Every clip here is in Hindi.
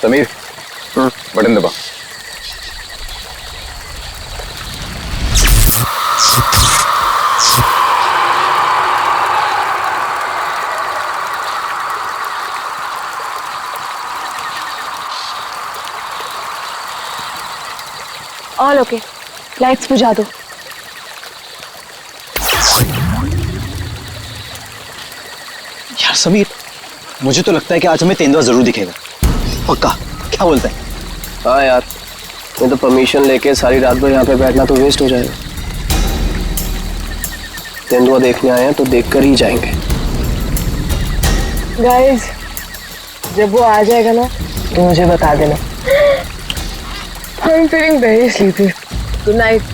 समीर बटन दबा। ऑल ओके, लाइट्स बुझा दो। यार समीर, मुझे तो लगता है कि आज हमें तेंदुआ जरूर दिखेगा। पक्का? क्या बोलता है? हाँ यार, मैं तो परमिशन लेके सारी रात भर यहाँ पे बैठना तो वेस्ट हो जाएगा। तेंदुआ देखने आए हैं तो देखकर ही जाएंगे। गाइस, जब वो आ जाएगा ना तो मुझे बता देना। I'm feeling very sleepy. Good night.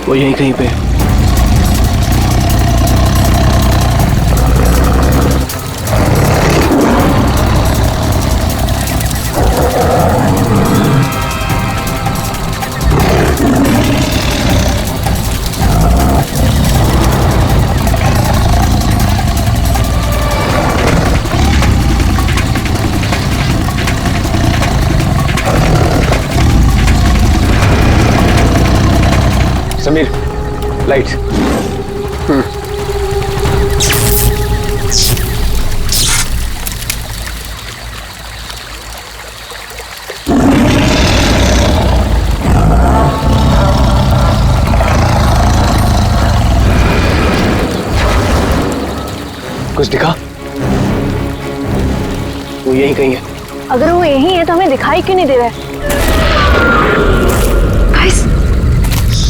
वो यहीं कहीं पे है। समीर, लाइट्स। कुछ दिखा? वो यहीं कहीं है। अगर वो यही है तो हमें दिखाई क्यों नहीं दे रहा है? गाइस,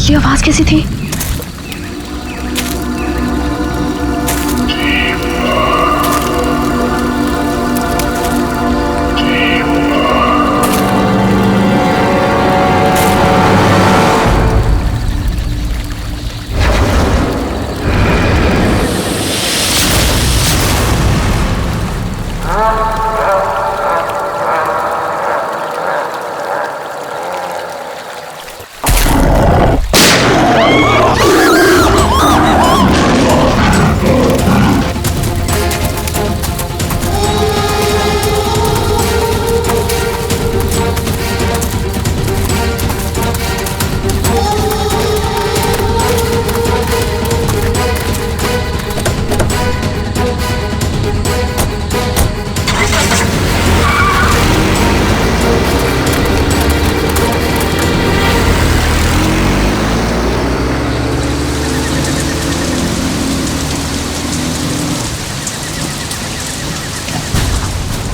ये आवाज कैसी थी?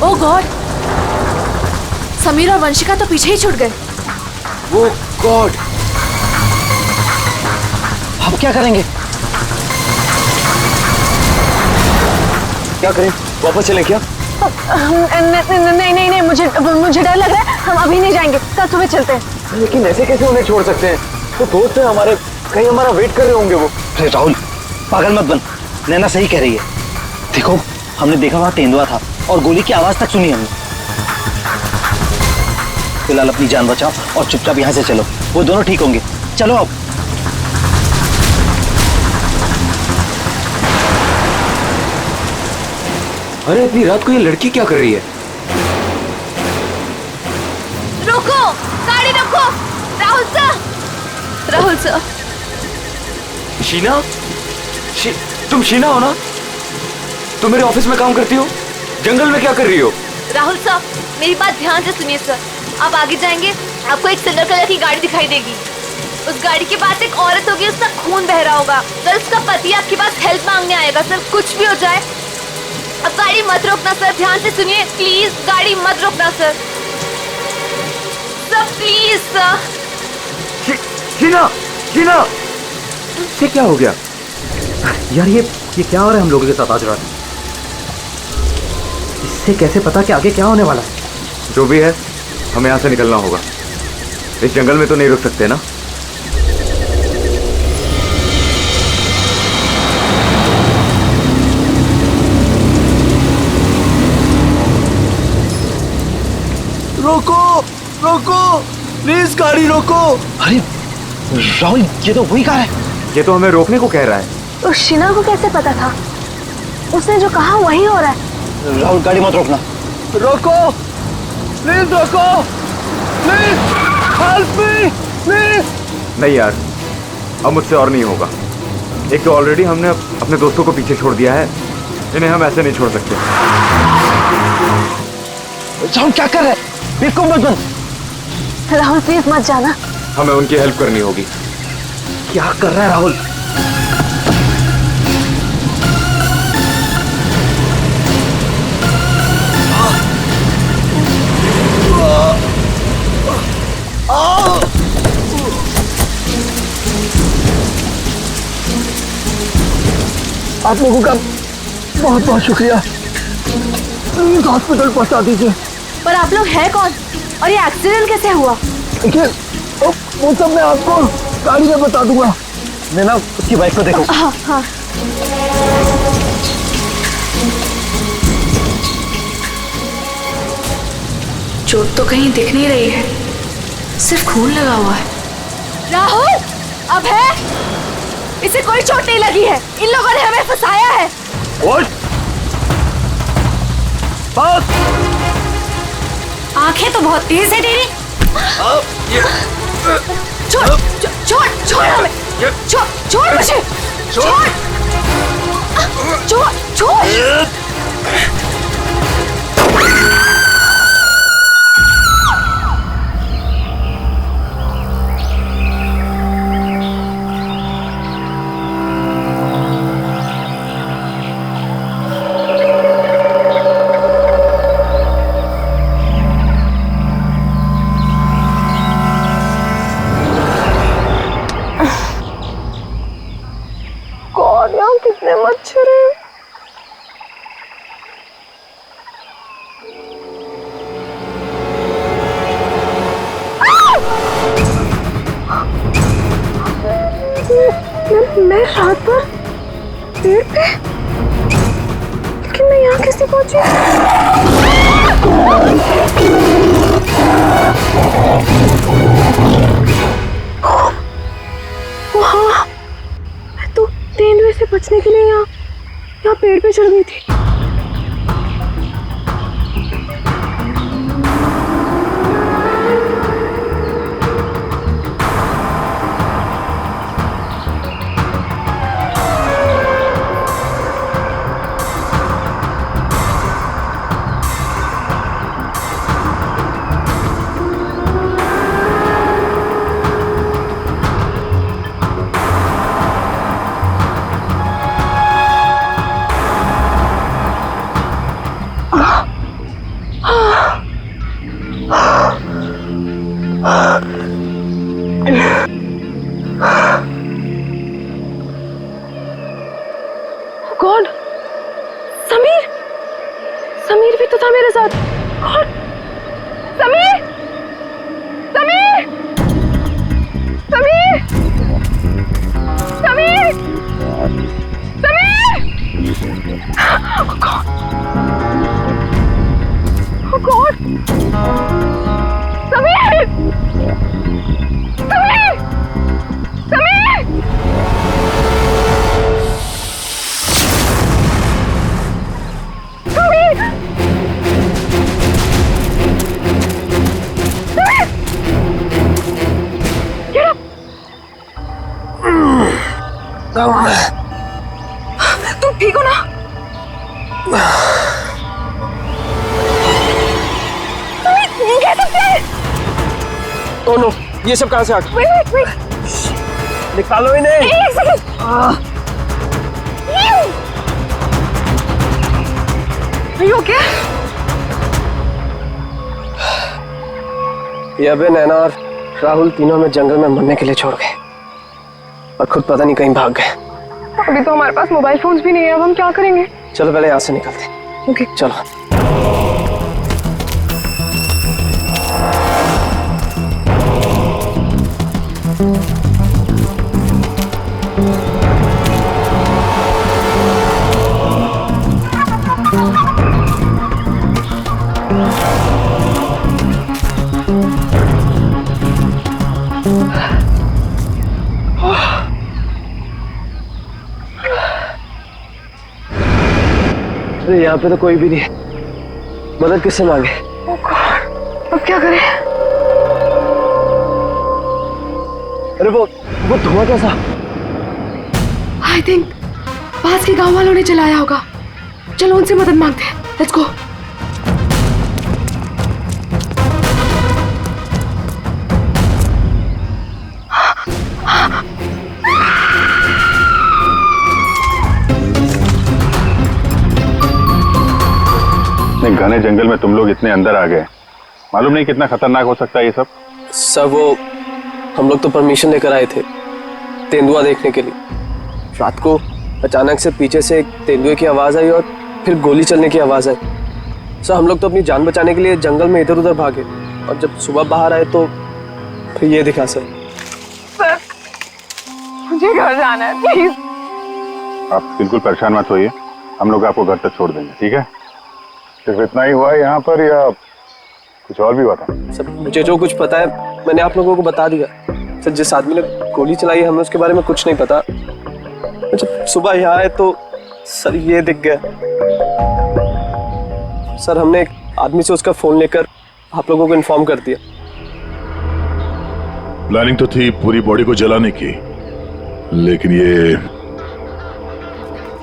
ओह गॉड, समीर और वंशिका तो पीछे ही छूट गए। वो गॉड, अब क्या करेंगे? क्या करें? वापस चलें क्या? नहीं, मुझे डर लग रहा है। हम अभी नहीं जाएंगे, कल सुबह चलते हैं। लेकिन ऐसे कैसे उन्हें छोड़ सकते हैं? वो दोस्त है हमारे, कहीं हमारा वेट कर रहे होंगे वो। अरे राहुल, पागल मत बन। नैना सही कह रही है। देखो, हमने देखा वहां तेंदुआ था और गोली की आवाज तक सुनी हमने। फिलहाल अपनी जान बचाओ और चुपचाप यहाँ से चलो, वो दोनों ठीक होंगे। चलो अब। अरे इतनी रात को ये लड़की क्या कर रही है? रुको, गाड़ी रुको। Rahul sir, Rahul sir. शीना? तुम शीना हो ना? तुम मेरे ऑफिस में काम करती हो? जंगल में क्या कर रही हो? राहुल सर, मेरी बात ध्यान से सुनिए सर। आप आगे जाएंगे, आपको एक सिल्वर कलर की गाड़ी दिखाई देगी। उस गाड़ी के पास एक औरत होगी, उसका खून बह रहा होगा। सर उसका पति आपके पास हेल्प मांगने आएगा। सर कुछ भी हो जाए अब गाड़ी मत रोकना सर, ध्यान से सुनिए प्लीज, गाड़ी मत रोकना sir. Sir please sir. Sheena, Sheena, ये क्या हो गया यार? ये क्या हो रहा है हम लोगों के साथ आज रात? इससे कैसे पता कि आगे क्या होने वाला है? जो भी है हमें यहाँ से निकलना होगा। इस जंगल में तो नहीं रुक सकते ना। रोको, रोको, प्लीज गाड़ी रोको। अरे राहुल, ये तो वही कार है। ये तो हमें रोकने को कह रहा है। तो शीना को कैसे पता था? उसने जो कहा वही हो रहा है। राहुल गाड़ी मत रोकना। रोको, प्लीज रोको, प्लीज हेल्प मी, प्लीज। नहीं यार, अब मुझसे और नहीं होगा। एक तो ऑलरेडी हमने अपने दोस्तों को पीछे छोड़ दिया है, इन्हें हम ऐसे नहीं छोड़ सकते। राहुल क्या कर रहे हैं? बिल्कुल मत बन। राहुल प्लीज मत जाना। हमें उनकी हेल्प करनी होगी। क्या कर रहा है राहुल? आप लोगों का बहुत बहुत शुक्रिया। प्लीज हॉस्पिटल पहुंचा दीजिए। पर आप लोग हैं कौन और ये एक्सीडेंट कैसे हुआ? देखिए वो सब मैं आपको गाड़ी में बता दूंगा। मैं ना उसकी बाइक को देखो। हाँ हाँ। चोट तो कहीं दिख नहीं रही है, सिर्फ खून लगा हुआ है। राहुल, अब है, इसे कोई चोट नहीं लगी है। इन लोगों ने हमें फंसाया है। बस। आंखें तो बहुत तेज है तेरी। छोड़ छोड़ छोड़ हमें, छोड़ छोड़ मुझे, छोड़ छोड़ छोड़। कितने मच्छर हैं। मैं रात भर पेड़ पे, लेकिन मैं यहाँ कैसे पहुंची? वहाँ मैं तो तेंदुए से बचने के लिए यहाँ पेड़ पे चढ़ गई थी। गॉड, समीर, समीर भी तो था मेरे साथ। God, Sameer, Sameer, Sameer, Sameer, Sameer. Oh God, oh God, Sameer, Sameer, Sameer. तुम ठीक हो ना? ओह नो, ये सब कहाँ से आ गया? Wait, wait, wait. निकालो इन्हें। एक सेकंड। Are you okay? ये अबे, नैना और राहुल तीनों में जंगल में मरने के लिए छोड़ गए और खुद पता नहीं कहीं भाग गए। अभी तो हमारे पास मोबाइल फोन्स भी नहीं है, अब हम क्या करेंगे? चलो पहले यहाँ से निकलते हैं। ओके चलो। अरे यहाँ पे तो कोई भी नहीं है, मदद किससे मांगे? ओह गॉड, अब क्या करें? अरे वो धुआं कैसा? आई थिंक पास के गांव वालों ने चलाया होगा। चलो उनसे मदद मांगते हैं। Let's go. इतने घने जंगल में तुम लोग इतने अंदर आ गए, मालूम नहीं कितना खतरनाक हो सकता है ये सब। सर वो हम लोग तो परमिशन लेकर आए थे तेंदुआ देखने के लिए। रात को अचानक से पीछे से एक तेंदुए की आवाज आई और फिर गोली चलने की आवाज आई। सर हम लोग तो अपनी जान बचाने के लिए जंगल में इधर उधर भागे और जब सुबह बाहर आए तो फिर ये दिखा। सर मुझे घर जाना है, प्लीज। आप बिल्कुल परेशान मत होइए, हम लोग आपको घर तक छोड़ देंगे, ठीक है? सिर्फ इतना ही हुआ है यहाँ पर या कुछ और भी हुआ था? सर मुझे जो कुछ पता है मैंने आप लोगों को बता दिया। सर जिस आदमी ने गोली चलाई है हमें उसके बारे में कुछ नहीं पता। जब सुबह यहाँ आए तो सर ये दिख गया। सर हमने एक आदमी से उसका फोन लेकर आप लोगों को इन्फॉर्म कर दिया। प्लानिंग तो थी पूरी बॉडी को जलाने की, लेकिन ये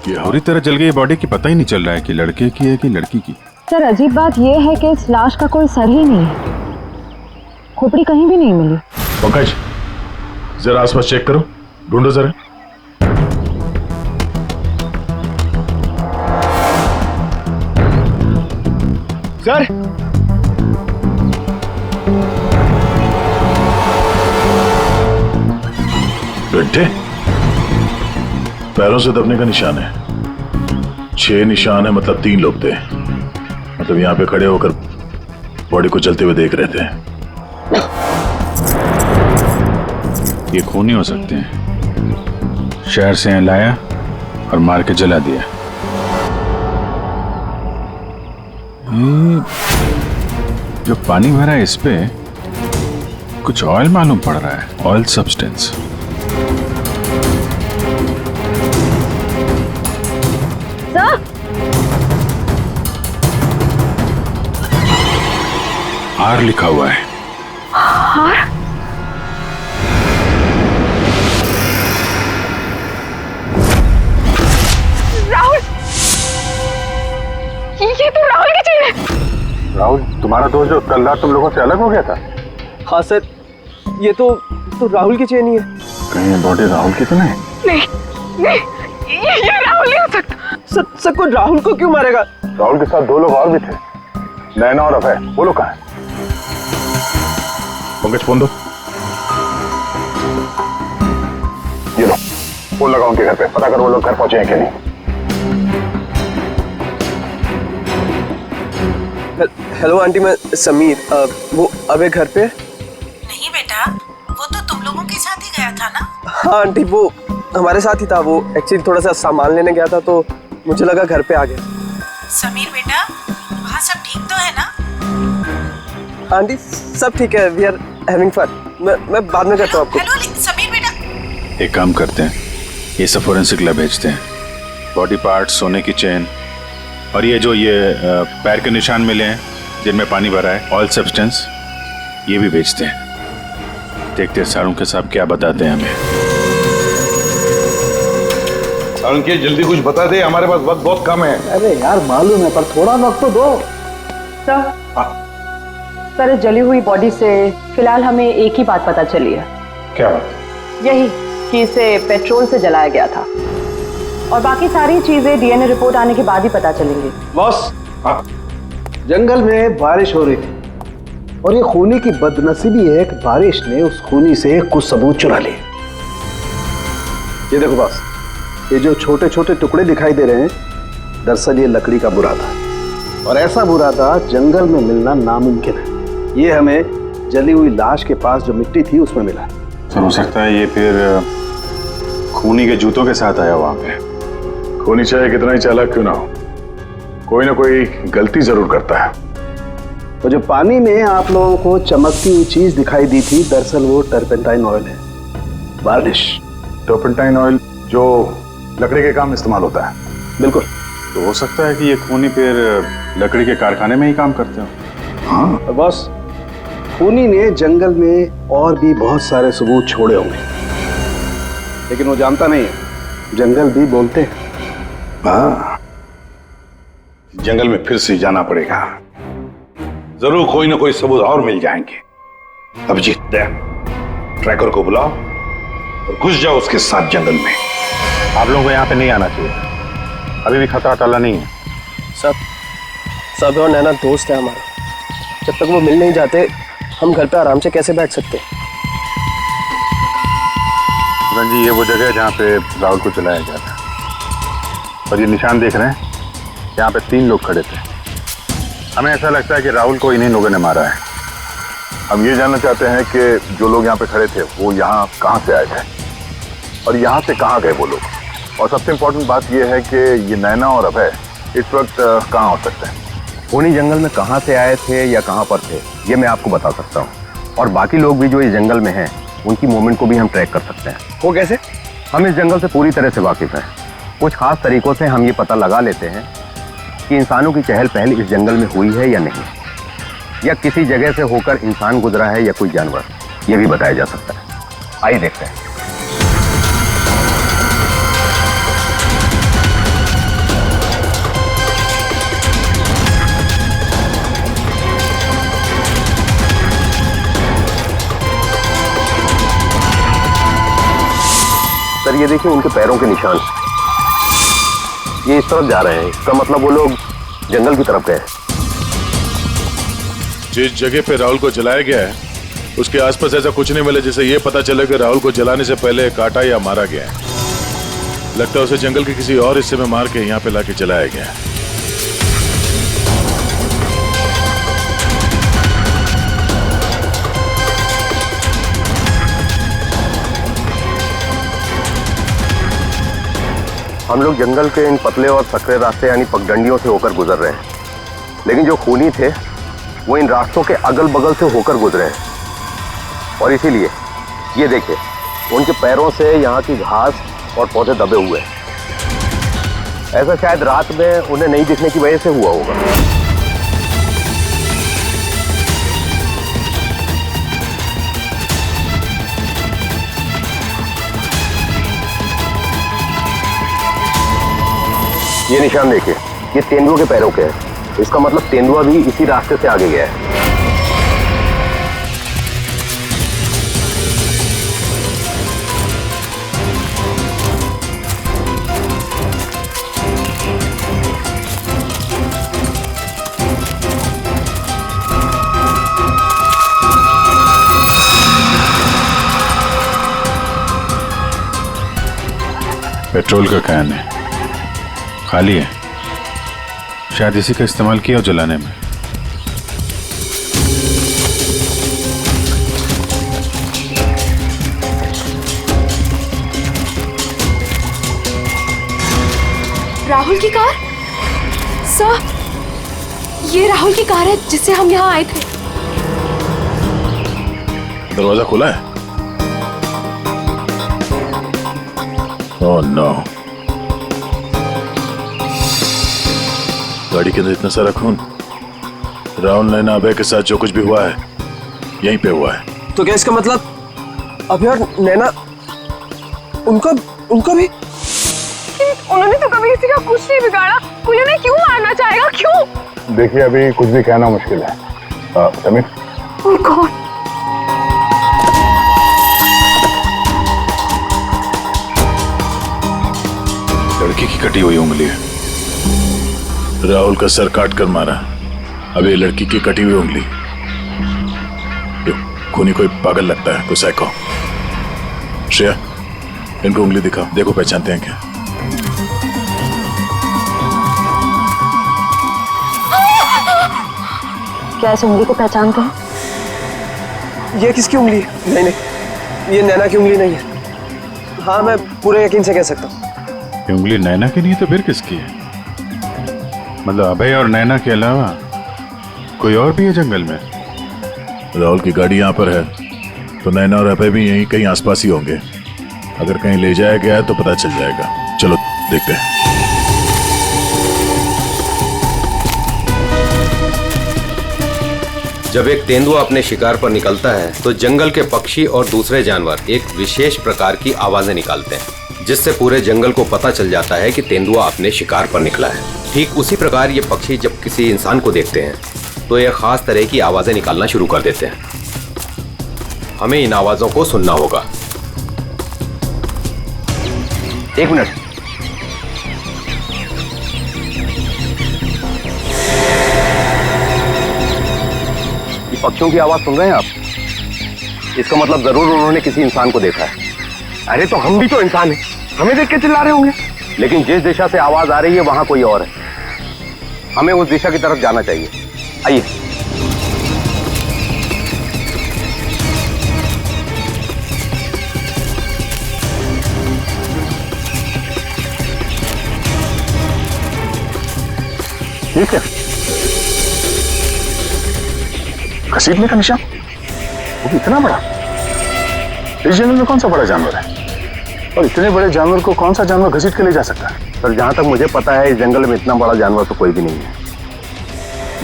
पूरी तरह जल गई बॉडी की पता ही नहीं चल रहा है कि लड़के की है कि लड़की की। सर अजीब बात यह है कि इस लाश का कोई सर ही नहीं है, खोपड़ी कहीं भी नहीं मिली। पंकज जरा आसपास चेक करो, ढूंढो जरा। सर गड्ढे, पैरों से दबने का निशान है। 6 निशान है, मतलब 3 लोग थे। मतलब यहाँ पे खड़े होकर बॉडी को जलते हुए देख रहे थे। ये खून ही हो सकते हैं। शहर से यहाँ लाया और मार के जला दिया। जो पानी भरा है इस पे कुछ ऑयल मालूम पड़ रहा है, ऑयल सब्सटेंस। आर लिखा हुआ है। आर? राहुल, ये तो राहुल की चेन है। राहुल तुम्हारा दोस्त जो कल रात तुम लोगों से अलग हो गया था? हाँ सर ये तो राहुल की चेन ही है। कहीं ये बॉडी राहुल की तो नहीं? नहीं, ये राहुल नहीं हो सकता। सर को राहुल को क्यों मारेगा? राहुल के साथ 2 लोग और भी थे, नैना और अभय। वो लोग कहाँ हैं? पंकज फोन दो। ये लो फोन लगाओ उनके घर पे, पता करो वो लोग घर पहुंचे हैं कि नहीं। हेलो आंटी, मैं समीर। वो अबे घर पे? नहीं बेटा, वो तो तुम लोगों के साथ ही गया था ना? हाँ आंटी वो हमारे साथ ही था। वो एक्चुअली थोड़ा सा सामान लेने गया था तो मुझे लगा घर पे आ गया। समीर बेटा, वहाँ सब ठीक तो है ना? आंटी सब ठीक है, वी आर हैविंग फन। मैं बाद में करता हूँ आपको। हेलो समीर बेटा। एक काम करते हैं, ये सब फोरेंसिक लैब भेजते हैं। बॉडी पार्ट्स, सोने की चेन और ये जो पैर के निशान मिले हैं जिनमें पानी भरा है, ऑयल सब्सटेंस, ये भी भेजते हैं। देखते हैं सारुण के साहब क्या बताते हैं हमें। सारुण के जल्दी कुछ बता दे, हमारे पास वक्त बहुत कम है। अरे यार मालूम है पर थोड़ा वक्त तो दो। सर इस जली हुई बॉडी से फिलहाल हमें एक ही बात पता चली है। क्या बात? यही कि इसे पेट्रोल से जलाया गया था और बाकी सारी चीजें डीएनए रिपोर्ट आने के बाद ही पता चलेंगी। बॉस, जंगल में बारिश हो रही थी और ये खूनी की बदनसीबी है कि बारिश ने उस खूनी से कुछ सबूत चुरा लिए। ये देखो बॉस, ये जो छोटे छोटे टुकड़े दिखाई दे रहे हैं, दरअसल ये लकड़ी का बुरादा, और ऐसा बुरादा जंगल में मिलना नामुमकिन है। ये हमें जली हुई लाश के पास जो मिट्टी थी उसमें मिला। सर हो सकता है ये फिर खूनी के जूतों के साथ आया वहां पे। खूनी चाहे कितना ही चालाक क्यों ना हो, कोई ना कोई गलती जरूर करता है। तो जो पानी में आप लोगों को चमकती हुई चीज दिखाई दी थी, दरअसल वो टर्पेंटाइन ऑयल है, वार्निश। टर्पेंटाइन ऑयल जो लकड़ी के काम में इस्तेमाल होता है? बिल्कुल। तो हो सकता है कि ये खूनी फिर लकड़ी के कारखाने में ही काम करते हो। हाँ तो बॉस, खूनी ने जंगल में और भी बहुत सारे सबूत छोड़े होंगे, लेकिन वो जानता नहीं है जंगल भी बोलते हैं। हाँ, जंगल में फिर से जाना पड़ेगा, जरूर कोई ना कोई सबूत और मिल जाएंगे। अभिजीत, ट्रैकर को बुलाओ और घुस जाओ उसके साथ जंगल में। आप लोगों को यहाँ पे नहीं आना चाहिए, अभी भी खतरा टला नहीं है। सब और नैना दोस्त है हमारा, जब तक वो मिल नहीं जाते हम घर पे आराम से कैसे बैठ सकते? जी, ये वो जगह है जहाँ पे राहुल को चलाया गया था, और ये निशान देख रहे हैं, यहाँ पे 3 लोग खड़े थे। हमें ऐसा लगता है कि राहुल को इन्हीं लोगों ने मारा है। हम ये जानना चाहते हैं कि जो लोग यहाँ पे खड़े थे वो यहाँ कहाँ से आए थे और यहाँ से कहाँ गए वो लोग, और सबसे इम्पोर्टेंट बात यह है कि ये नैना और अभय इस वक्त कहाँ हो सकते हैं। खूनी जंगल में कहाँ से आए थे या कहाँ पर थे ये मैं आपको बता सकता हूँ, और बाकी लोग भी जो इस जंगल में हैं उनकी मूवमेंट को भी हम ट्रैक कर सकते हैं। वो कैसे? हम इस जंगल से पूरी तरह से वाकिफ हैं। कुछ खास तरीकों से हम ये पता लगा लेते हैं कि इंसानों की चहल पहल इस जंगल में हुई है या नहीं, या किसी जगह से होकर इंसान गुजरा है या कोई जानवर, ये भी बताया जा सकता है। आइए देखते हैं। सर ये देखिए उनके पैरों के निशान, ये इस तरफ जा रहे हैं, इसका मतलब वो लोग जंगल की तरफ गए। जिस जगह पे राहुल को जलाया गया है उसके आसपास ऐसा कुछ नहीं मिला जिससे ये पता चले कि राहुल को जलाने से पहले काटा या मारा गया है। लगता है उसे जंगल के किसी और हिस्से में मार के यहाँ पे लाके जलाया गया है। हम लोग जंगल के इन पतले और सकरे रास्ते यानी पगडंडियों से होकर गुजर रहे हैं, लेकिन जो खूनी थे वो इन रास्तों के अगल बगल से होकर गुजरे हैं, और इसीलिए ये देखिए उनके पैरों से यहाँ की घास और पौधे दबे हुए हैं। ऐसा शायद रात में उन्हें नहीं दिखने की वजह से हुआ होगा। ये निशान देखिए, ये तेंदुआ के पैरों के हैं, इसका मतलब तेंदुआ भी इसी रास्ते से आगे गया है। पेट्रोल का कैन है, खाली है, शायद इसी का इस्तेमाल किया हो जलाने में। राहुल की कार? सर, ये राहुल की कार है जिससे हम यहाँ आए थे। दरवाजा खुला है? ओह नो, गाड़ी के अंदर इतना सारा खून। राहुल नैना अभय के साथ जो कुछ भी हुआ है यहीं पे हुआ है। तो क्या इसका मतलब अभय और नैना उनका भी? उन्होंने तो कभी किसी का कुछ नहीं बिगाड़ा, कोई उन्हें क्यों मारना चाहेगा, क्यों? देखिए अभी कुछ भी कहना मुश्किल है। Sameer, Oh God. लड़की की कटी हुई उंगली है। राहुल का सर काट कर मारा, अब ये लड़की की कटी हुई उंगली। ये खूनी कोई पागल लगता है, कोई साइको। श्रेया, इनको उंगली दिखाओ, देखो पहचानते हैं क्या। क्या इस उंगली को पहचानते हैं? ये किसकी उंगली है? नहीं नहीं, ये नैना की उंगली नहीं है। हाँ, मैं पूरे यकीन से कह सकता हूँ। ये उंगली नैना की नहीं है तो फिर किसकी है? मतलब अभय और नैना के अलावा कोई और भी है जंगल में? राहुल की गाड़ी यहाँ पर है तो नैना और अभय भी यहीं कहीं आसपास ही होंगे। अगर कहीं ले जाया गया है तो पता चल जाएगा। चलो देखते हैं। जब एक तेंदुआ अपने शिकार पर निकलता है तो जंगल के पक्षी और दूसरे जानवर एक विशेष प्रकार की आवाजें निकालते हैं, जिससे पूरे जंगल को पता चल जाता है कि तेंदुआ अपने शिकार पर निकला है। ठीक उसी प्रकार ये पक्षी जब किसी इंसान को देखते हैं तो ये खास तरह की आवाजें निकालना शुरू कर देते हैं। हमें इन आवाजों को सुनना होगा। एक मिनट, पक्षियों की आवाज सुन रहे हैं आप? इसका मतलब जरूर उन्होंने किसी इंसान को देखा है। अरे तो हम भी तो इंसान हैं, हमें देख के चिल्ला रहे होंगे। लेकिन जिस दिशा से आवाज आ रही है वहां कोई और है, हमें उस दिशा की तरफ जाना चाहिए। आइए। ठीक है, घसीटने का निशान, वो भी इतना बड़ा। इस जंगल में कौन सा बड़ा जानवर है? और इतने बड़े जानवर को कौन सा जानवर घसीट के ले जा सकता है? सर, जहां तक मुझे पता है इस जंगल में इतना बड़ा जानवर तो कोई भी नहीं है।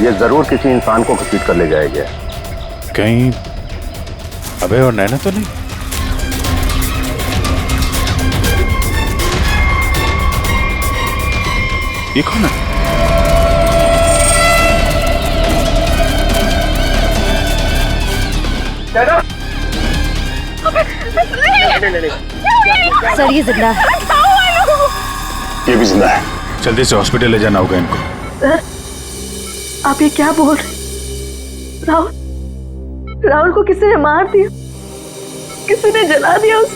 ये जरूर किसी इंसान को घसीट कर ले जाया गया है। कहीं अभय और नैना तो नहीं? ये कौन है? सर, ये जिंदा है। ये भी जिंदा है। जल्दी से हॉस्पिटल ले जाना होगा इनको। सर, आप ये क्या बोल रहे? राहुल को किसी ने मार दिया, किसी ने जला दिया उसे।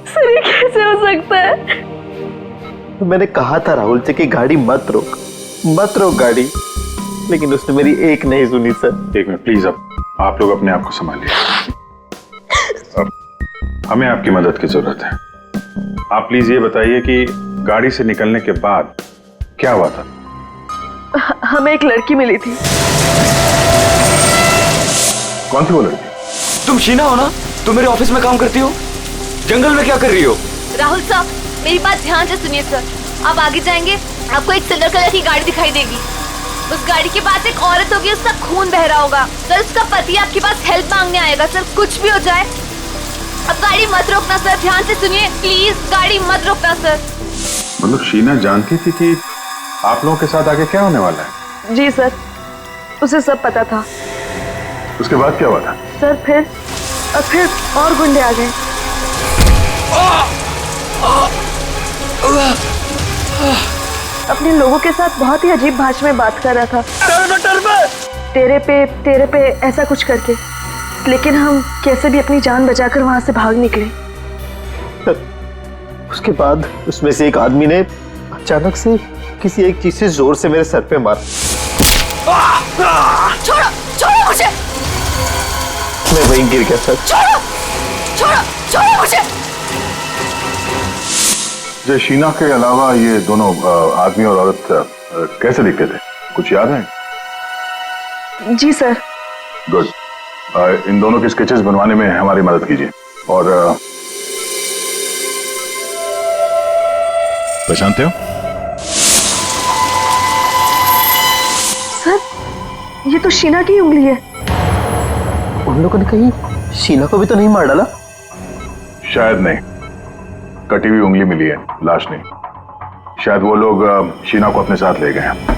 सर, ये कैसे हो सकता है? तो मैंने कहा था राहुल से कि गाड़ी मत रोक गाड़ी, लेकिन उसने मेरी एक नहीं सुनी। सर, एक मिनट प्लीज, अब आप लोग अपने आप को संभालिए। अब हमें आपकी मदद की जरूरत है। आप प्लीज ये बताइए कि गाड़ी से निकलने के बाद क्या हुआ था? हमें एक लड़की मिली थी। कौन थी वो लड़की? तुम शीना हो ना? तुम मेरे ऑफिस में काम करती हो? जंगल में क्या कर रही हो? राहुल साहब, मेरी बात ध्यान से सुनिए सर। आप आगे जाएंगे, आपको एक सिल्वर कलर की गाड़ी दिखाई देगी। उस गाड़ी के पास एक औरत होगी, उसका खून बह रहा होगा। सर, उसका पति आपके पास हेल्प मांगने आएगा। सर, कुछ भी हो जाए अब गाड़ी मत रोकना सर। ध्यान से सुनिए प्लीज, गाड़ी मत रोकना सर। मतलब शीना जानती थी कि आप लोगों के साथ आगे क्या होने वाला है? जी सर, उसे सब पता था। उसके बाद क्या हुआ था? सर, फिर और गुंडे आ गए। अपने लोगों के साथ बहुत ही अजीब भाषा में बात कर रहा था। तेरे पे ऐसा कुछ करके। लेकिन हम कैसे भी अपनी जान बचाकर वहां से भाग निकले। उसके बाद उसमें से एक आदमी ने अचानक से किसी एक चीज से जोर से मेरे सर पे मारा। छोड़ो मुझे। मैं वहीं गिर गया सर। छोड़ो मुझे। जो शीना के अलावा ये दोनों आदमी और औरत कैसे दिखते थे? कुछ याद है? जी सर। गुड। इन दोनों के स्केचेस बनवाने में हमारी मदद कीजिए। और पहचानते हो? सर, ये तो शीना की उंगली है। उन लोगों ने कहीं शीना को भी तो नहीं मार डाला? शायद नहीं, कटी हुई उंगली मिली है, लाश नहीं। शायद वो लोग शीना को अपने साथ ले गए हैं।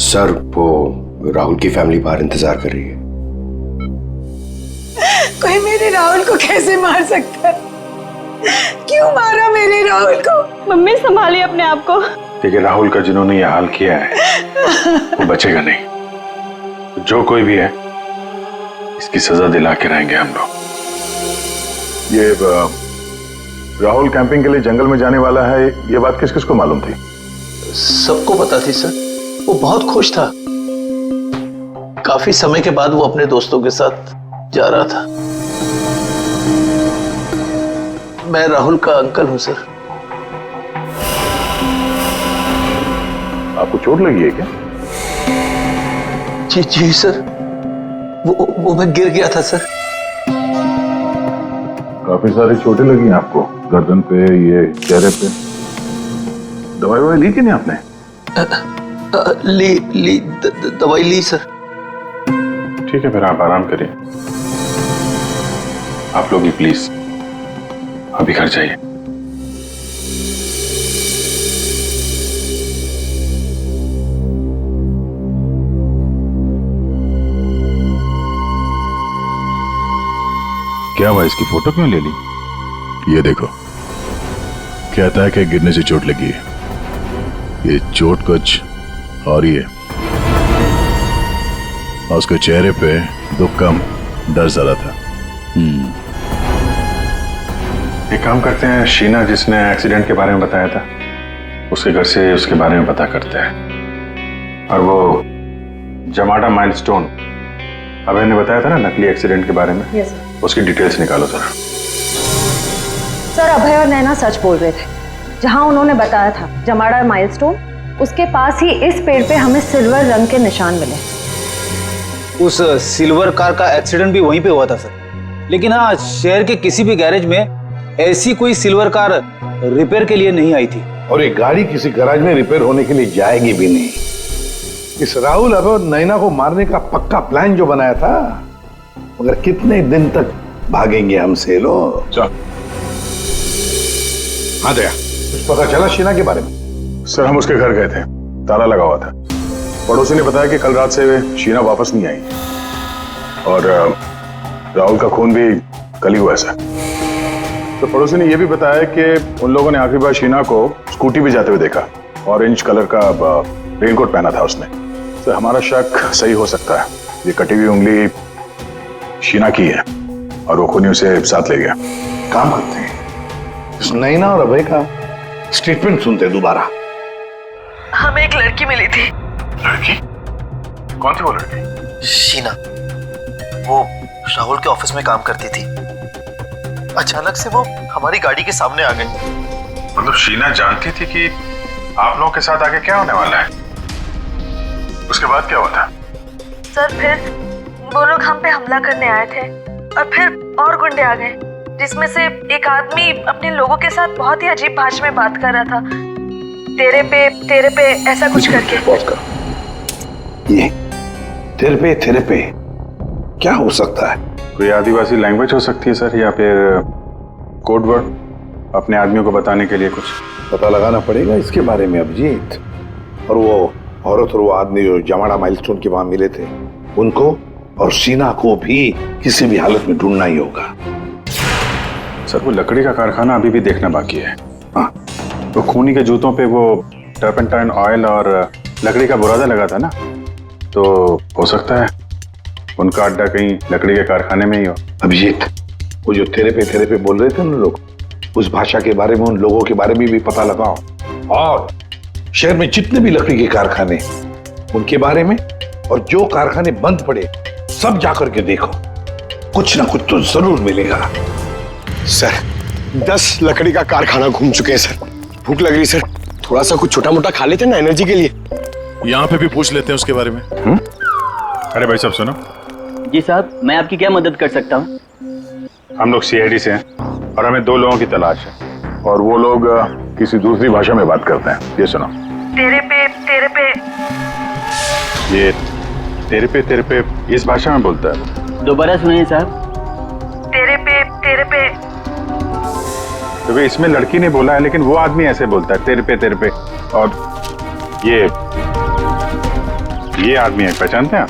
सर, वो राहुल की फैमिली बाहर इंतजार कर रही है। कोई भाई मेरे राहुल को कैसे मार सकता है? क्यों मारा मेरे राहुल को? मम्मी संभालिए अपने आप को। देखिए राहुल का जिन्होंने ये हाल किया है वो बचेगा नहीं। जो कोई भी है इसकी सजा दिला के रहेंगे हम लोग। ये राहुल कैंपिंग के लिए जंगल में जाने वाला है, ये बात किस किस को मालूम थी? सबको पता थी सर। वो बहुत खुश था। काफी समय के बाद वो अपने दोस्तों के साथ जा रहा था। मैं राहुल का अंकल हूं सर। आपको चोट लगी है क्या? जी सर, वो मैं गिर गया था सर। काफी सारी चोटें लगी हैं आपको, गर्दन पे, ये चेहरे पे। दवाई ली कि नहीं आपने? दवाई ली सर। ठीक है फिर आप आराम करिए। आप लोग भी प्लीज अभी घर जाइए। क्या हुआ, इसकी फोटो क्यों ले ली? ये देखो, कहता है कि गिरने से चोट लगी है। ये चोट कुछ और ही है। और उसके चेहरे पे दुख कम, डर ज्यादा था। एक काम करते हैं, शीना जिसने एक्सीडेंट के बारे में बताया था उसके घर से उसके बारे में पता करते हैं। और वो जमाडा माइलस्टोन अभय ने बताया था ना नकली एक्सीडेंट के बारे में, यस सर। उसकी डिटेल्स निकालो जरा। सर अभय और नैना सच बोल रहे थे। जहां उन्होंने बताया था जमाड़ा माइलस्टोन, उसके पास ही इस पेड़ पे हमें सिल्वर रंग के निशान मिले। उस सिल्वर कार का एक्सीडेंट भी वहीं पे हुआ था सर। लेकिन हाँ, शहर के किसी भी गैरेज में ऐसी कोई सिल्वर कार रिपेयर के लिए नहीं आई थी। और ये गाड़ी किसी गैराज में रिपेयर होने के लिए जाएगी भी नहीं। इस राहुल अब नैना को मारने का पक्का प्लान जो बनाया था, मगर कितने दिन तक भागेंगे हमसे लोग? हाँ दया, कुछ पता चला शीना के बारे में? सर हम उसके घर गए थे, ताला लगा हुआ था। पड़ोसी ने बताया कि कल रात से शीना वापस नहीं आई और राहुल का खून भी कल ही हुआ सर। तो पड़ोसी ने यह भी बताया कि उन लोगों ने आखिरी बार शीना को स्कूटी पे जाते हुए देखा। ऑरेंज कलर का रेनकोट पहना था उसने। तो हमारा शक सही हो सकता है, ये कटी हुई उंगली शीना की है और वो खूनी उसे साथ ले गया। काम करते हैं, इस नैना और अभय का स्टेटमेंट सुनते दोबारा। हमें एक लड़की मिली थी। लड़की? कौन थी वो लड़की? शीना, वो राहुल के ऑफिस में काम करती थी। अचानक से वो हमारी गाड़ी के सामने आ गई। मतलब शीना जानती थी कि आप लोगों के साथ आगे क्या होने वाला है? उसके बाद क्या हुआ था? सर फिर वो लोग हम पे हमला करने आए थे और फिर और गुंडे आ गए, जिसमें से एक आदमी अपने लोगों के साथ बहुत ही अजीब भाषा में बात कर रहा था। तेरे पे ऐसा कुछ करके। ये तेरे पे क्या हो सकता है? कोई आदिवासी लैंग्वेज हो सकती है सर, या फिर कोड वर्ड अपने आदमियों को बताने के लिए कुछ पता लगाना पड़ेगा इसके बारे में अभिजीत। और वो औरत और वो आदमी जो जमाड़ा माइलस्टोन के वहां मिले थे, उनको और शीना को भी किसी भी हालत में ढूंढना ही होगा। सर वो लकड़ी का कारखाना अभी भी देखना बाकी है। हाँ, तो खूनी के जूतों पे वो टर्पेंटाइन ऑयल और लकड़ी का बुरादा लगा था ना, तो हो सकता है उनका अड्डा कहीं लकड़ी के कारखाने में ही हो। अभिजीत, वो जो तेरे पे बोल रहे थे उन लोग, उस भाषा के बारे में, उन लोगों के बारे में भी पता लगाओ। और शहर में जितने भी लकड़ी के कारखाने, उनके बारे में, और जो कारखाने बंद पड़े सब जाकर के देखो, कुछ ना कुछ तो जरूर मिलेगा। सर 10 लकड़ी का कारखाना घूम चुके हैं सर। भूख लग रही सर, थोड़ा सा कुछ छोटा मोटा खा लेते ना एनर्जी के लिए। यहाँ पे भी पूछ लेते हैं उसके बारे में। अरे भाई साहब सुनो। जी साहब, मैं आपकी क्या मदद कर सकता हूँ? हम लोग सीआईडी से हैं और हमें 2 लोगों की तलाश है, और वो लोग किसी दूसरी भाषा में बात करते हैं। ये सुनो। तेरे पे ये तेरे पे इस भाषा में बोलता है। दोबारा सुनिए साहब। तेरे पे तो इसमें लड़की ने बोला है, लेकिन वो आदमी ऐसे बोलता है तेरे पे। और ये आदमी है, पहचानते हैं आप?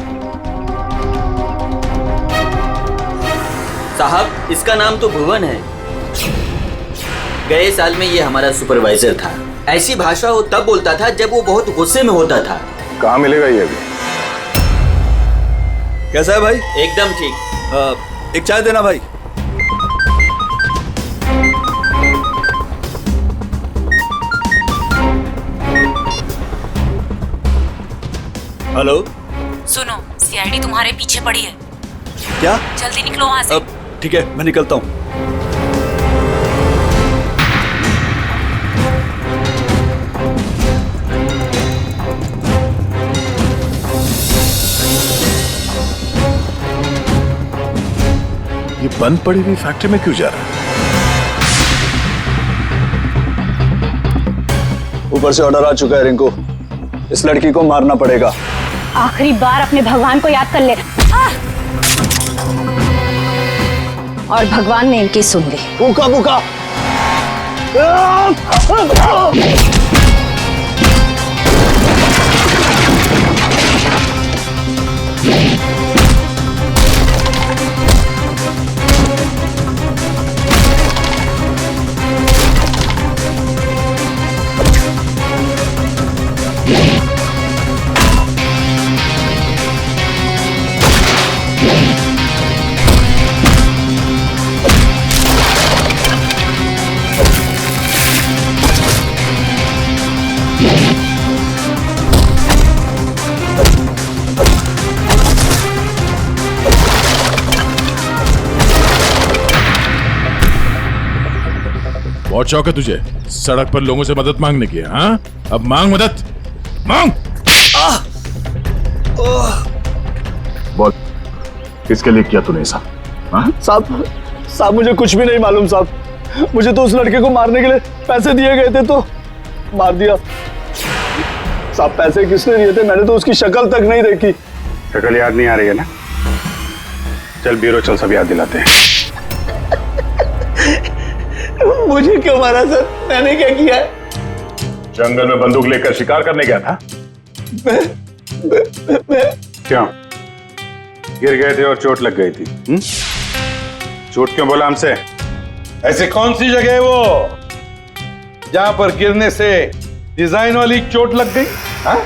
साहब, इसका नाम तो भुवन है। गए साल में ये हमारा सुपरवाइजर था। ऐसी भाषा वो तब बोलता था जब वो बहुत गुस्से में होता था। कहाँ मिलेगा ये अभी? कैसा है भाई? एकदम ठीक। एक चाय देना भाई। हेलो, सुनो, सीआईडी तुम्हारे पीछे पड़ी है। क्या? जल्दी निकलो वहां से। ठीक है, मैं निकलता हूँ। ये बंद पड़ी हुई फैक्ट्री में क्यों जा रहा है? ऊपर से ऑर्डर आ चुका है रिंकू, इस लड़की को मारना पड़ेगा। आखिरी बार अपने भगवान को याद कर ले। और भगवान ने इनकी सुन ली। भूखा भूखा। बहुत शौक है तुझे सड़क पर लोगों से मदद मांगने की, हाँ? अब मांग मदद, मांग। बोल, किसके लिए किया तूने ऐसा? साहब मुझे कुछ भी नहीं मालूम साहब। मुझे तो उस लड़के को मारने के लिए पैसे दिए गए थे तो मार दिया। साहब पैसे किसने दिए थे? मैंने तो उसकी शक्ल तक नहीं देखी। शक्ल याद नहीं आ रही है ना? चल ब्यूरो चल, सब याद दिलाते हैं। मुझे क्यों मारा सर? मैंने क्या किया है? जंगल में बंदूक लेकर शिकार करने गया था। क्यों? गिर गए थे और चोट लग गई थी। झूठ क्यों बोला हमसे? ऐसी कौन सी जगह है वो जहां पर गिरने से डिजाइन वाली चोट लग गई? हाँ?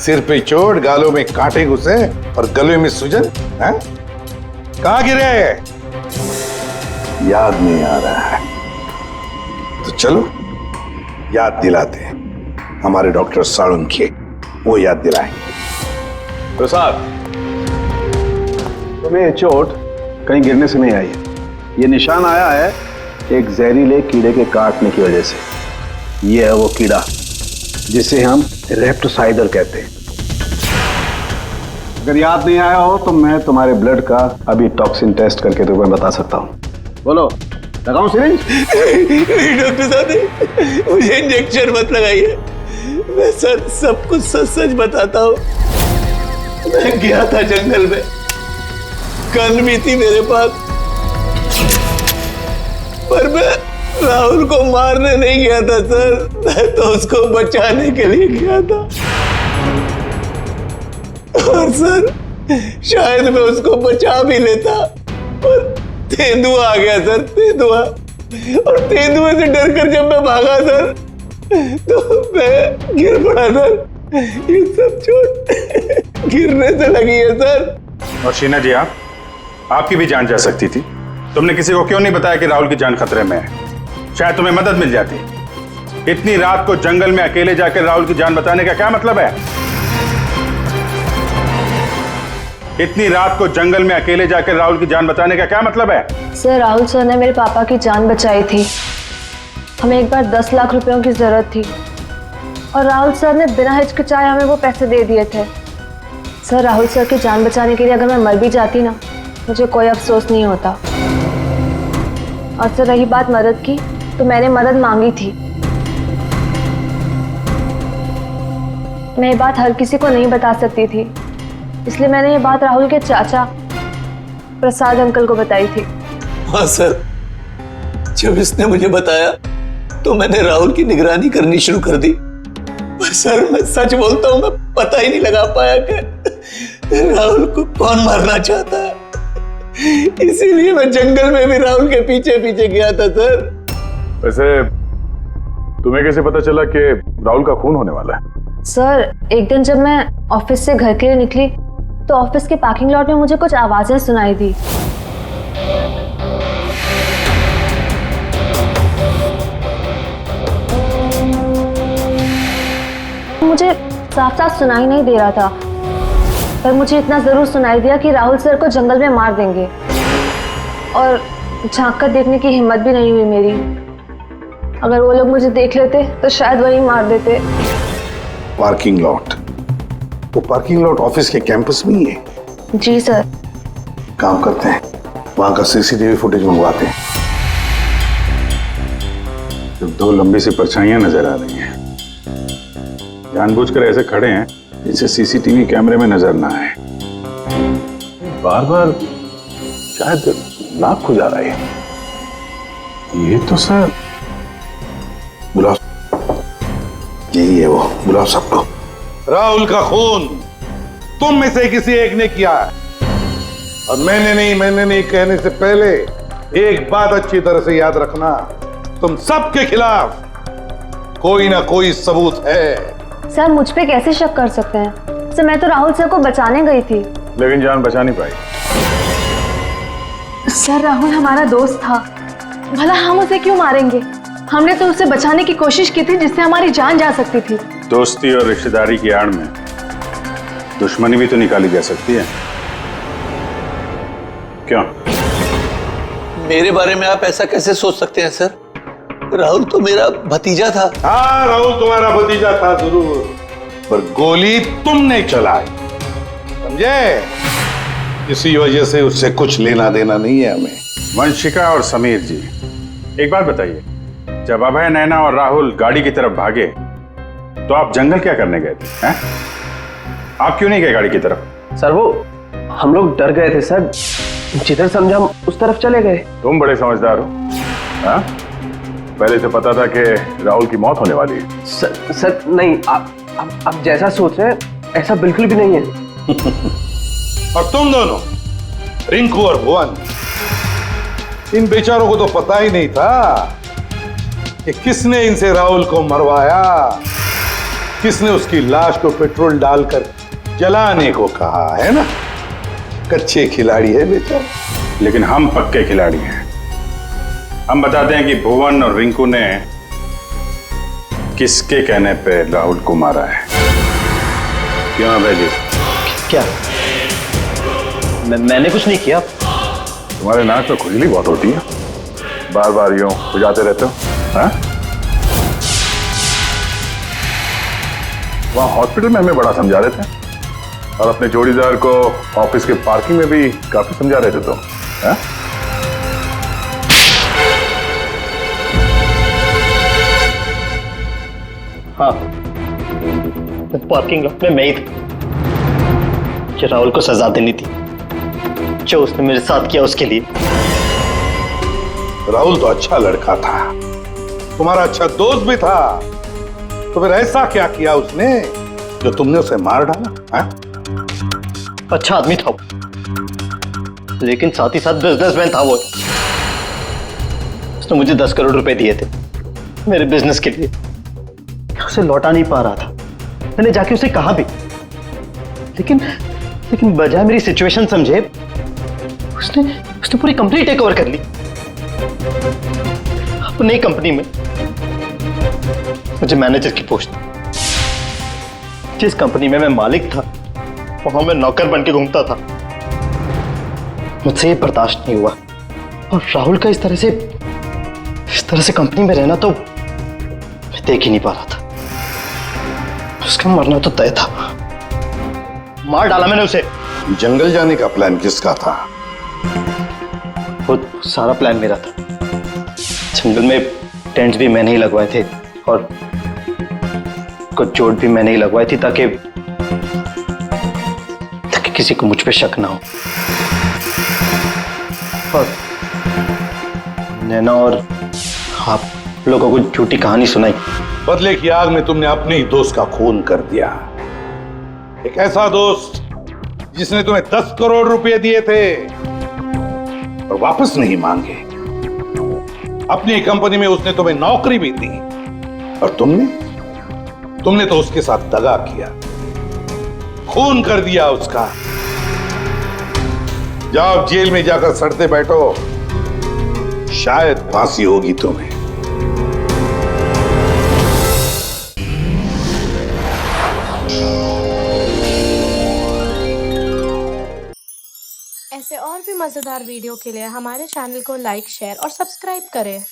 सिर पे चोट, गालों में कांटे घुसे और गले में सूजन। हाँ? कहां गिरे? याद नहीं आ रहा है तो चलो याद दिलाते हैं। हमारे डॉक्टर साळुंखे वो याद दिलाएंगे। तो साहब, तुम्हें ये चोट कहीं गिरने से नहीं आई है। ये निशान आया है एक जहरीले कीड़े के काटने की वजह से। ये है वो कीड़ा जिसे हम रेप्टोसाइडर कहते हैं। अगर याद नहीं आया हो तो मैं तुम्हारे ब्लड का अभी टॉक्सिन टेस्ट करके तुम्हें बता सकता हूँ। बोलो, लगाऊं सिरिंज? नहीं डॉक्टर साहब, मुझे इंजेक्शन मत लगाइए। मैं सर सब कुछ सच सच बताता हूँ। मैं गया था जंगल में, गन भी थी मेरे पास, पर मैं राहुल को मारने नहीं गया था सर। मैं तो उसको बचाने के लिए गया था। और सर शायद मैं उसको बचा भी लेता और तेंदुआ आ गया सर, तेंदुआ। और तेंदुए से डरकर जब मैं भागा सर तो मैं गिर पड़ा सर। ये सब चोट गिरने से लगी है सर। और शीना जी, आपकी भी जान जा सकती थी। तुमने किसी को क्यों नहीं बताया कि राहुल की जान खतरे में है? शायद तुम्हें मदद मिल जाती। इतनी रात को जंगल में अकेले जाकर राहुल की जान बचाने का क्या मतलब है? इतनी रात को जंगल में अकेले जाकर राहुल की जान बचाने का क्या मतलब है? सर, राहुल सर ने मेरे पापा की जान बचाई थी। हमें एक बार 10 लाख रुपयों की जरूरत थी और राहुल सर ने बिना हिचकिचाए हमें वो पैसे दे दिए थे। सर, राहुल सर की जान बचाने के लिए अगर मैं मर भी जाती ना, मुझे कोई अफसोस नहीं होता। और सर रही बात मदद की, तो मैंने मदद मांगी थी। मैं ये बात हर किसी को नहीं बता सकती थी, इसलिए मैंने ये बात राहुल के चाचा प्रसाद अंकल को बताई थी। हाँ सर, जब इसने मुझे बताया तो मैंने राहुल की निगरानी करनी शुरू कर दी। पर सर मैं सच बोलता हूँ, मैं पता ही नहीं लगा पाया कि राहुल को कौन मारना चाहता है। इसीलिए मैं जंगल में भी राहुल के पीछे पीछे गया था सर। वैसे तुम्हें कैसे पता चला कि राहुल का खून होने वाला है? सर एक दिन जब मैं ऑफिस से घर के लिए निकली तो ऑफिस के पार्किंग लॉट में मुझे कुछ आवाजें सुनाई दी। मुझे साफ साफ सुनाई नहीं दे रहा था, पर मुझे इतना जरूर सुनाई दिया कि राहुल सर को जंगल में मार देंगे, और झांक कर देखने की हिम्मत भी नहीं हुई मेरी। अगर वो लोग मुझे देख लेते तो शायद वही मार देते। Parking lot? वो पार्किंग लॉट ऑफिस के कैंपस में ही है? जी सर। काम करते हैं, वहां का सीसीटीवी फुटेज मंगवाते हैं। जब दो लंबी सी परछाइयां नजर आ रही हैं, जानबूझकर ऐसे खड़े हैं जिनसे सीसीटीवी कैमरे में नजर ना आए, बार बार शायद नाक खुजा रहा है। ये तो सर बुलाओ, यही है वो, बुलाओ सबको। राहुल का खून तुम में से किसी एक ने किया है, और मैंने नहीं कहने से पहले एक बात अच्छी तरह से याद रखना, तुम सबके खिलाफ कोई ना कोई सबूत है। सर मुझ पे कैसे शक कर सकते हैं? सर मैं तो राहुल सर को बचाने गई थी। लेकिन जान बचा नहीं पाई। सर राहुल हमारा दोस्त था, भला हम उसे क्यों मारेंगे? हमने तो उसे बचाने की कोशिश की थी जिससे हमारी जान जा सकती थी। दोस्ती और रिश्तेदारी की आड़ में दुश्मनी भी तो निकाली जा सकती है, क्यों? मेरे बारे में आप ऐसा कैसे सोच सकते हैं सर? राहुल तो मेरा भतीजा था। हाँ, राहुल तुम्हारा भतीजा था जरूर, पर गोली तुमने चलाई, समझे? इसी वजह से उससे कुछ लेना देना नहीं है हमें। वंशिका और समीर जी, एक बात बताइए, जब अभय, नैना और राहुल गाड़ी की तरफ भागे तो आप जंगल क्या करने गए थे? हैं? आप क्यों नहीं गए गाड़ी की तरफ? सर वो हम लोग डर गए थे सर, जिधर समझा हम उस तरफ चले गए। तुम बड़े समझदार हो। हाँ? पहले से पता था कि राहुल की मौत होने वाली है। सर नहीं, आप जैसा सोच रहे हैं ऐसा बिल्कुल भी नहीं है। और तुम दोनों, रिंकू और भुवन, इन बेचारों को तो पता ही नहीं था कि किसने इनसे राहुल को मरवाया, किसने उसकी लाश को पेट्रोल डालकर जलाने को कहा, है ना? कच्चे खिलाड़ी है बेचारा। लेकिन हम पक्के खिलाड़ी हैं। हम बताते हैं कि भुवन और रिंकू ने किसके कहने पे राहुल को मारा है। क्यों अभय जी? क्या? मैंने कुछ नहीं किया। तुम्हारे नाक में खुजली बहुत होती है, बार बार यूं खुजाते रहते हो। हाँ? वहां हॉस्पिटल में हमें बड़ा समझा रहे थे, और अपने जोड़ीदार को ऑफिस के पार्किंग में भी काफी समझा रहे थे तुम। हाँ? हाँ, पार्किंग लॉट में मैं ही था, कि राहुल को सजा देनी थी जो उसने मेरे साथ किया उसके लिए। राहुल तो अच्छा लड़का था, तुम्हारा अच्छा दोस्त भी था, तो फिर ऐसा क्या किया उसने जो तुमने उसे मार डाला? हाँ? अच्छा आदमी था वो, लेकिन साथ ही साथ बिजनेसमैन था वो। उसने मुझे 10 करोड़ रुपए दिए थे मेरे बिजनेस के लिए, उसे लौटा नहीं पा रहा था। मैंने जाके उसे कहा भी, लेकिन बजाय मेरी सिचुएशन समझे उसने पूरी कंपनी टेक ओवर कर ली। अपनी कंपनी में मुझे मैनेजर की पोस्ट, जिस कंपनी में मैं मालिक था वहां मैं नौकर बन के घूमता था। मुझसे ये बर्दाश्त नहीं हुआ, और राहुल का इस तरह से कंपनी में रहना तो मैं देख ही नहीं पा रहा था। उसका मरना तो तय था, मार डाला मैंने उसे। जंगल जाने का प्लान किसका था? वो सारा प्लान मेरा था। जंगल में टेंट्स भी मैंने ही लगवाए थे, और कुछ चोट भी मैंने ही लगवाई थी ताकि किसी को मुझ पे शक ना हो। और नैना और आप लोगों को झूठी कहानी सुनाई। बदले की आग में तुमने अपने ही दोस्त का खून कर दिया। एक ऐसा दोस्त जिसने तुम्हें 10 करोड़ रुपए दिए थे, और वापस नहीं मांगे। अपनी कंपनी में उसने तुम्हें नौकरी भी दी और तुमने तो उसके साथ दगा किया, खून कर दिया उसका। जाओ जेल में जाकर सड़ते बैठो, शायद फांसी होगी तुम्हें। ऐसे और भी मजेदार वीडियो के लिए हमारे चैनल को लाइक, शेयर और सब्सक्राइब करें।